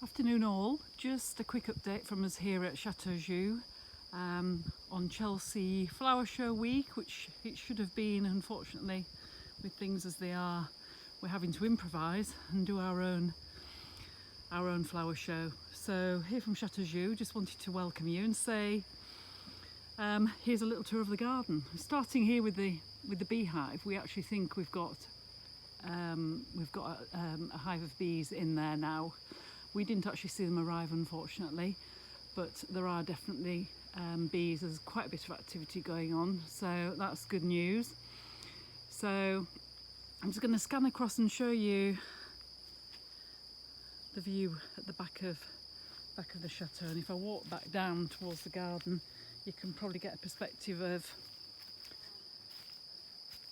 Afternoon all, just a quick update from us here at Chateau Joux on Chelsea Flower Show Week, which it should have been. Unfortunately, with things as they are, we're having to improvise and do our own flower show. So here from Chateau Joux, just wanted to welcome you and say here's a little tour of the garden. Starting here with the beehive, we actually think we've got a hive of bees in there now. We didn't actually see them arrive, unfortunately, but there are definitely bees. There's quite a bit of activity going on, so that's good news. So I'm just going to scan across and show you the view at the back of the chateau, and if I walk back down towards the garden, you can probably get a perspective of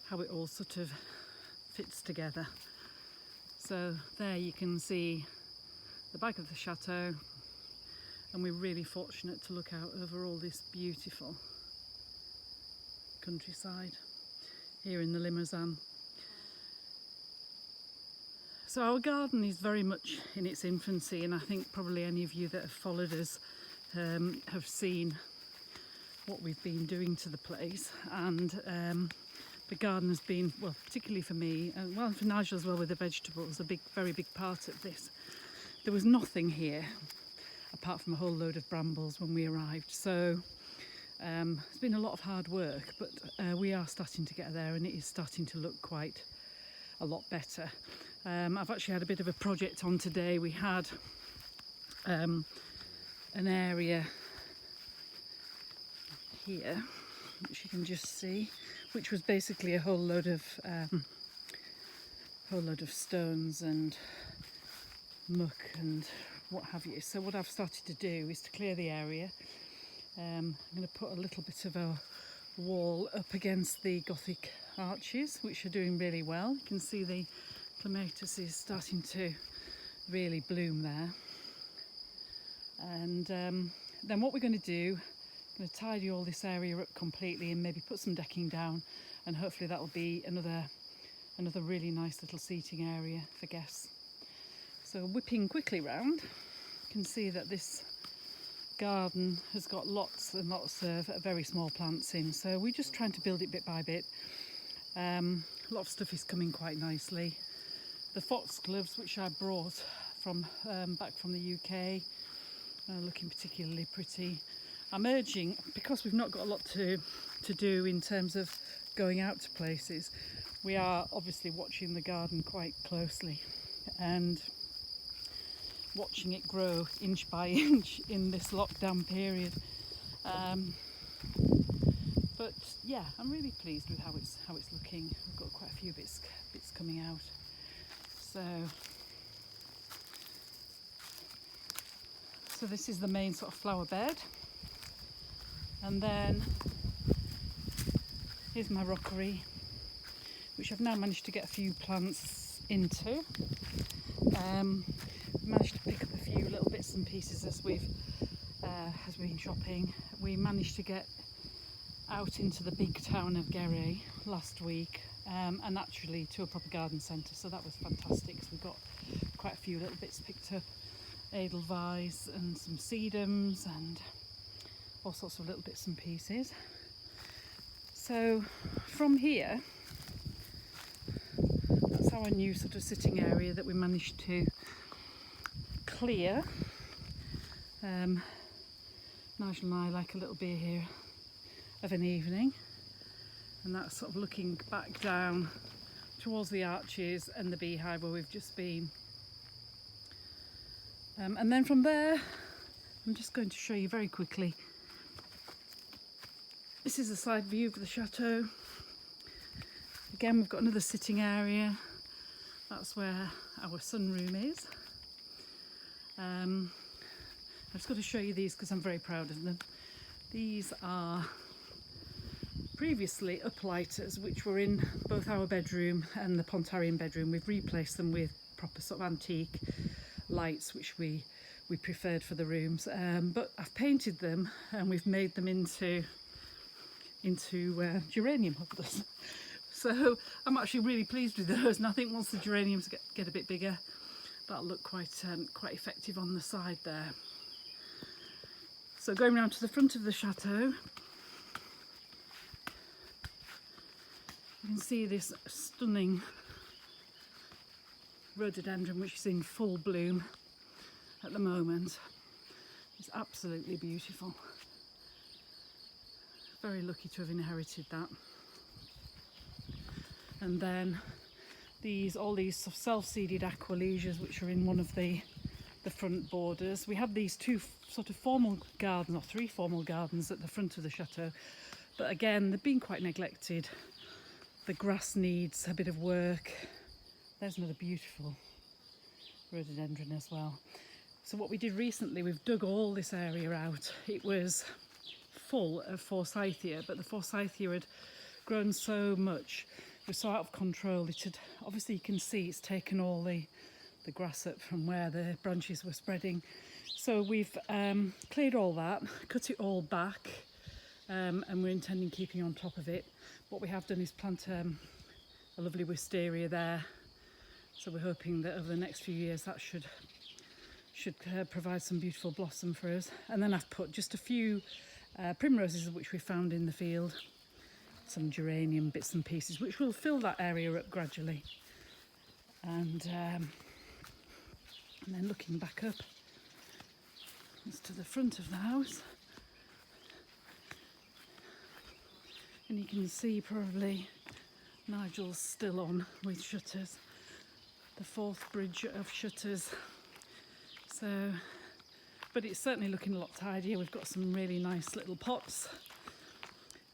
how it all sort of fits together. So there you can see the back of the chateau, and we're really fortunate to look out over all this beautiful countryside here in the Limousin. So our garden is very much in its infancy, and I think probably any of you that have followed us have seen what we've been doing to the place, and the garden has been, well, particularly for me and well, for Nigel as well with the vegetables, a very big part of this. There was nothing here apart from a whole load of brambles when we arrived, so it's been a lot of hard work, but we are starting to get there, and it is starting to look quite a lot better. I've actually had a bit of a project on today. We had an area here, which you can just see, which was basically a whole load of stones and muck and what have you. So what I've started to do is to clear the area. I'm going to put a little bit of a wall up against the Gothic arches, which are doing really well. You can see the clematis is starting to really bloom there. And then what we're going to do, I'm going to tidy all this area up completely and maybe put some decking down, and hopefully that will be another really nice little seating area for guests. So whipping quickly round, you can see that this garden has got lots and lots of very small plants in, so we're just trying to build it bit by bit. A lot of stuff is coming quite nicely. The foxgloves, which I brought from back from the UK, are looking particularly pretty. I'm urging, because we've not got a lot to do in terms of going out to places, we are obviously watching the garden quite closely and watching it grow inch by inch in this lockdown period. But yeah, I'm really pleased with how it's looking. We've got quite a few bits coming out. So this is the main sort of flower bed, and then here's my rockery, which I've now managed to get a few plants into. Managed to pick up a few little bits and pieces as we've been shopping. We managed to get out into the big town of Guéret last week, and actually to a proper garden centre, so that was fantastic because we got quite a few little bits picked up, edelweiss and some sedums and all sorts of little bits and pieces. So from here, that's our new sort of sitting area that we managed to clear. Nigel and I like a little beer here of an evening, and that's sort of looking back down towards the arches and the beehive where we've just been. And then from there, I'm just going to show you very quickly. This is a side view of the chateau. Again, we've got another sitting area. That's where our sunroom is. I've just got to show you these because I'm very proud of them. These are previously uplighters which were in both our bedroom and the Pontarian bedroom. We've replaced them with proper sort of antique lights which we preferred for the rooms, but I've painted them and we've made them into geranium holders. So I'm actually really pleased with those, and I think once the geraniums get a bit bigger, that'll look quite effective on the side there. So going round to the front of the chateau, you can see this stunning rhododendron, which is in full bloom at the moment. It's absolutely beautiful. Very lucky to have inherited that. And then all these self-seeded aqualesias, which are in one of the front borders. We have these two sort of formal gardens, or three formal gardens at the front of the chateau, but again they've been quite neglected. The grass needs a bit of work. There's another beautiful rhododendron as well. So what we did recently, we've dug all this area out. It was full of forsythia, but the forsythia had grown so much, it was so out of control. It had, obviously you can see it's taken all the grass up from where the branches were spreading. So we've cleared all that, cut it all back, and we're intending keeping on top of it. What we have done is plant a lovely wisteria there. So we're hoping that over the next few years that should provide some beautiful blossom for us. And then I've put just a few primroses which we found in the field, some geranium bits and pieces, which will fill that area up gradually. And then looking back up as to the front of the house, and you can see probably Nigel's still on with shutters, the fourth bridge of shutters. So, but it's certainly looking a lot tidier. We've got some really nice little pots.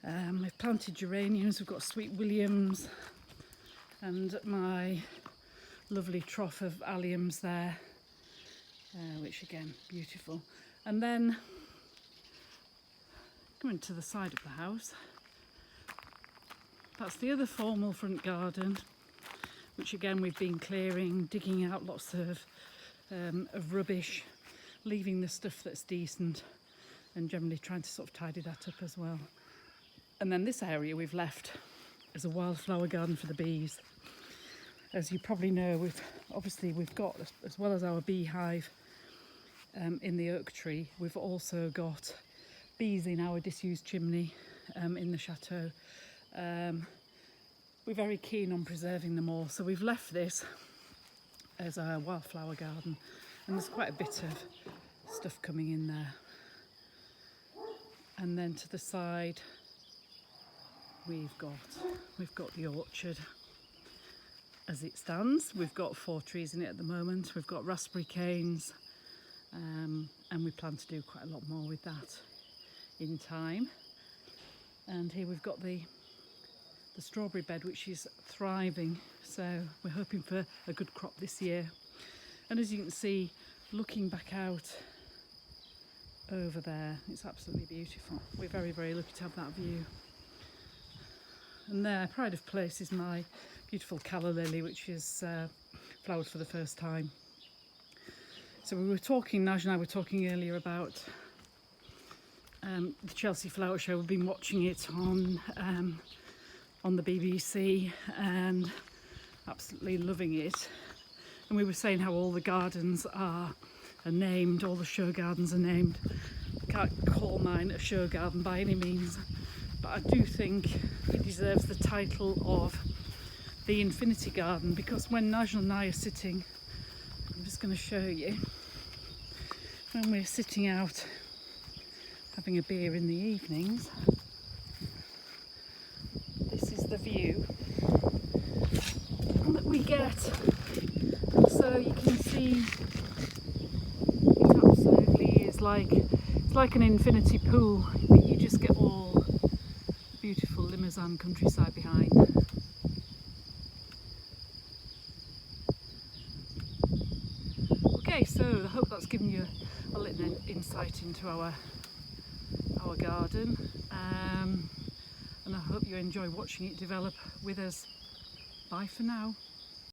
We've planted geraniums, we've got sweet williams, and my lovely trough of alliums there, which again, beautiful. And then coming to the side of the house, that's the other formal front garden, which again we've been clearing, digging out lots of rubbish, leaving the stuff that's decent, and generally trying to sort of tidy that up as well. And then this area we've left as a wildflower garden for the bees. As you probably know, we've got, as well as our beehive in the oak tree, we've also got bees in our disused chimney in the chateau. We're very keen on preserving them all, so we've left this as a wildflower garden, and there's quite a bit of stuff coming in there. And then to the side we've got the orchard as it stands. We've got 4 trees in it at the moment. We've got raspberry canes, and we plan to do quite a lot more with that in time. And here we've got the strawberry bed, which is thriving, so we're hoping for a good crop this year. And as you can see, looking back out over there, it's absolutely beautiful. We're very, very lucky to have that view. And there, pride of place, is my beautiful calla lily, which is flowered for the first time. So we were talking, Naj and I were talking earlier about the Chelsea Flower Show. We've been watching it on the BBC and absolutely loving it. And we were saying how all the gardens are named, all the show gardens are named. I can't call mine a show garden by any means, but I do think it deserves the title of the Infinity Garden, because when Nigel and I are sitting, I'm just going to show you, when we're sitting out having a beer in the evenings, this is the view that we get. So you can see it absolutely is like an infinity pool, but you just get all beautiful Limousin countryside behind. Okay, so I hope that's given you a little insight into our garden, and I hope you enjoy watching it develop with us. Bye for now.